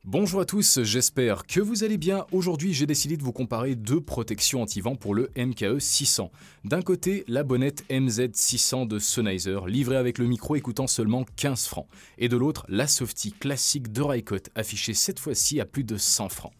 Bonjour à tous, j'espère que vous allez bien. Aujourd'hui, j'ai décidé de vous comparer deux protections anti-vent pour le MKE 600. D'un côté, la bonnette MZ600 de Sennheiser, livrée avec le micro et coûtant seulement 15 francs. Et de l'autre, la Softy classique de Rycote, affichée cette fois-ci à plus de 100 francs.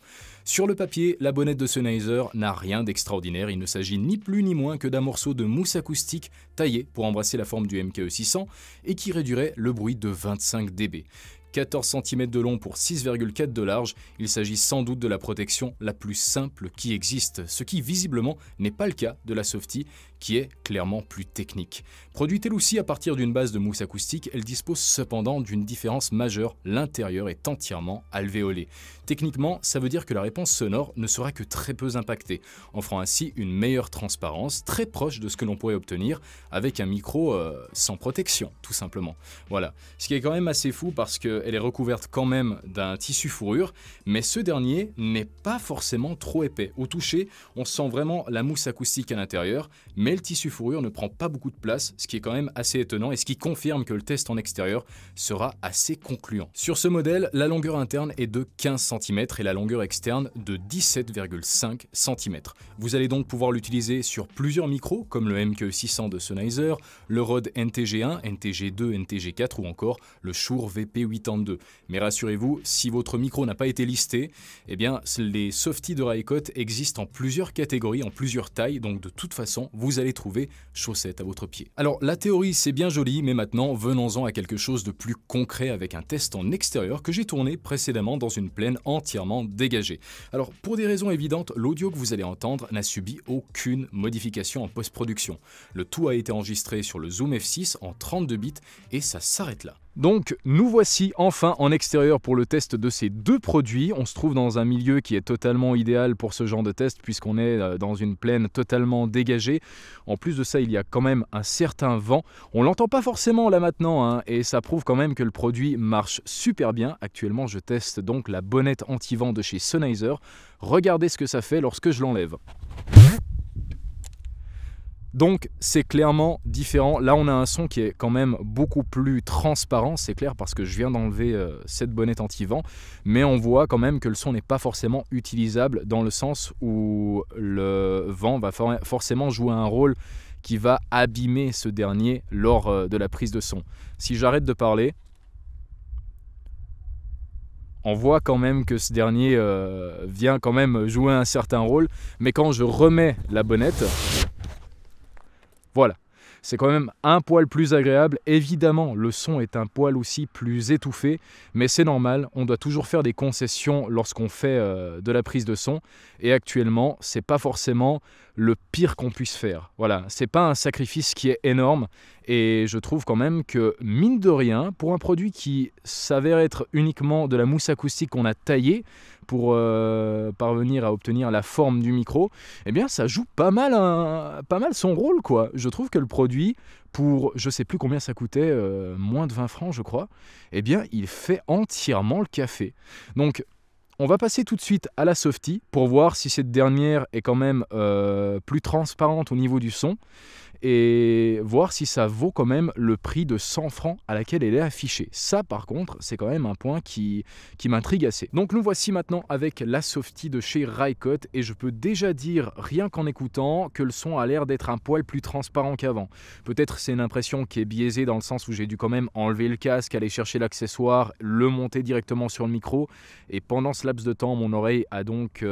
Sur le papier, la bonnette de Sennheiser n'a rien d'extraordinaire, il ne s'agit ni plus ni moins que d'un morceau de mousse acoustique taillé pour embrasser la forme du MKE 600 et qui réduirait le bruit de 25 dB. 14 cm de long pour 6,4 de large, il s'agit sans doute de la protection la plus simple qui existe, ce qui visiblement n'est pas le cas de la Softy, qui est clairement plus technique. Produite elle aussi à partir d'une base de mousse acoustique, elle dispose cependant d'une différence majeure, l'intérieur est entièrement alvéolé. Techniquement, ça veut dire que la réponse sonore ne sera que très peu impactée, offrant ainsi une meilleure transparence, très proche de ce que l'on pourrait obtenir avec un micro sans protection, tout simplement. Voilà, ce qui est quand même assez fou parce qu'elle est recouverte quand même d'un tissu fourrure, mais ce dernier n'est pas forcément trop épais. Au toucher, on sent vraiment la mousse acoustique à l'intérieur, mais le tissu fourrure ne prend pas beaucoup de place, ce qui est quand même assez étonnant et ce qui confirme que le test en extérieur sera assez concluant. Sur ce modèle, la longueur interne est de 15 cm et la longueur externe de 17,5 cm. Vous allez donc pouvoir l'utiliser sur plusieurs micros, comme le MKE 600 de Sennheiser, le Rode NTG1, NTG2, NTG4 ou encore le Shure VP82. Mais rassurez-vous, si votre micro n'a pas été listé, eh bien les Softy de Rycote existent en plusieurs catégories, en plusieurs tailles, donc de toute façon, vous allez trouver chaussettes à votre pied. Alors la théorie c'est bien joli, mais maintenant venons-en à quelque chose de plus concret avec un test en extérieur que j'ai tourné précédemment dans une plaine entièrement dégagée. Alors pour des raisons évidentes, l'audio que vous allez entendre n'a subi aucune modification en post-production. Le tout a été enregistré sur le Zoom F6 en 32 bits et ça s'arrête là. Donc nous voici enfin en extérieur pour le test de ces deux produits. On se trouve dans un milieu qui est totalement idéal pour ce genre de test puisqu'on est dans une plaine totalement dégagée. En plus de ça, il y a quand même un certain vent. On l'entend pas forcément là maintenant hein, et ça prouve quand même que le produit marche super bien. Actuellement, je teste donc la bonnette anti-vent de chez Sennheiser. Regardez ce que ça fait lorsque je l'enlève. Donc c'est clairement différent, là on a un son qui est quand même beaucoup plus transparent, c'est clair parce que je viens d'enlever cette bonnette anti-vent, mais on voit quand même que le son n'est pas forcément utilisable dans le sens où le vent va forcément jouer un rôle qui va abîmer ce dernier lors de la prise de son. Si j'arrête de parler, on voit quand même que ce dernier vient quand même jouer un certain rôle, mais quand je remets la bonnette, voilà, c'est quand même un poil plus agréable. Évidemment, le son est un poil aussi plus étouffé, mais c'est normal, on doit toujours faire des concessions lorsqu'on fait de la prise de son. Et actuellement, c'est pas forcément le pire qu'on puisse faire. Voilà, c'est pas un sacrifice qui est énorme. Et je trouve quand même que, mine de rien, pour un produit qui s'avère être uniquement de la mousse acoustique qu'on a taillée pour parvenir à obtenir la forme du micro, eh bien ça joue pas mal son rôle, quoi. Je trouve que le produit, pour je sais plus combien ça coûtait, moins de 20 francs je crois, eh bien il fait entièrement le café. Donc on va passer tout de suite à la Softy pour voir si cette dernière est quand même plus transparente au niveau du son et voir si ça vaut quand même le prix de 100 francs à laquelle elle est affichée. Ça par contre, c'est quand même un point qui m'intrigue assez. Donc nous voici maintenant avec la Softy de chez Rycote et je peux déjà dire, rien qu'en écoutant, que le son a l'air d'être un poil plus transparent qu'avant. Peut-être c'est une impression qui est biaisée dans le sens où j'ai dû quand même enlever le casque, aller chercher l'accessoire, le monter directement sur le micro et pendant ce laps de temps, mon oreille a donc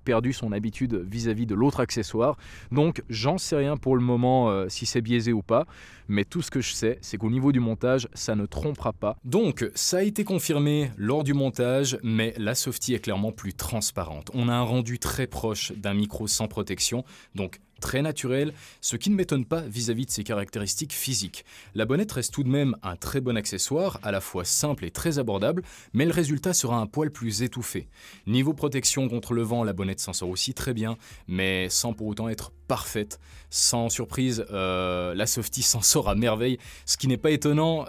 perdu son habitude vis-à-vis de l'autre accessoire. Donc j'en sais rien pour le moment si c'est biaisé ou pas, mais tout ce que je sais, c'est qu'au niveau du montage, ça ne trompera pas. Donc ça a été confirmé lors du montage, mais la Softy est clairement plus transparente. On a un rendu très proche d'un micro sans protection, donc très naturel, ce qui ne m'étonne pas vis-à-vis de ses caractéristiques physiques. La bonnette reste tout de même un très bon accessoire, à la fois simple et très abordable, mais le résultat sera un poil plus étouffé. Niveau protection contre le vent, la bonnette s'en sort aussi très bien, mais sans pour autant être parfaite. Sans surprise, la Softy s'en sort à merveille, ce qui n'est pas étonnant,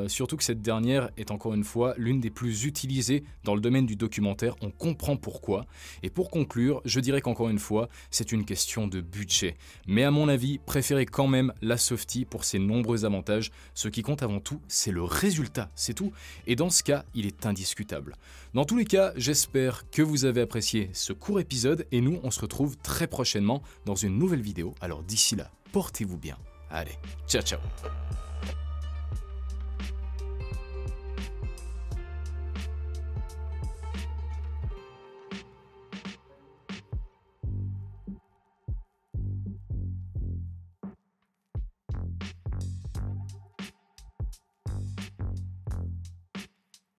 surtout que cette dernière est encore une fois l'une des plus utilisées dans le domaine du documentaire, on comprend pourquoi. Et pour conclure, je dirais qu'encore une fois, c'est une question de budget. patchée. Mais à mon avis, préférez quand même la Softie pour ses nombreux avantages. Ce qui compte avant tout, c'est le résultat, c'est tout. Et dans ce cas, il est indiscutable. Dans tous les cas, j'espère que vous avez apprécié ce court épisode et nous, on se retrouve très prochainement dans une nouvelle vidéo. Alors d'ici là, portez-vous bien. Allez, ciao ciao.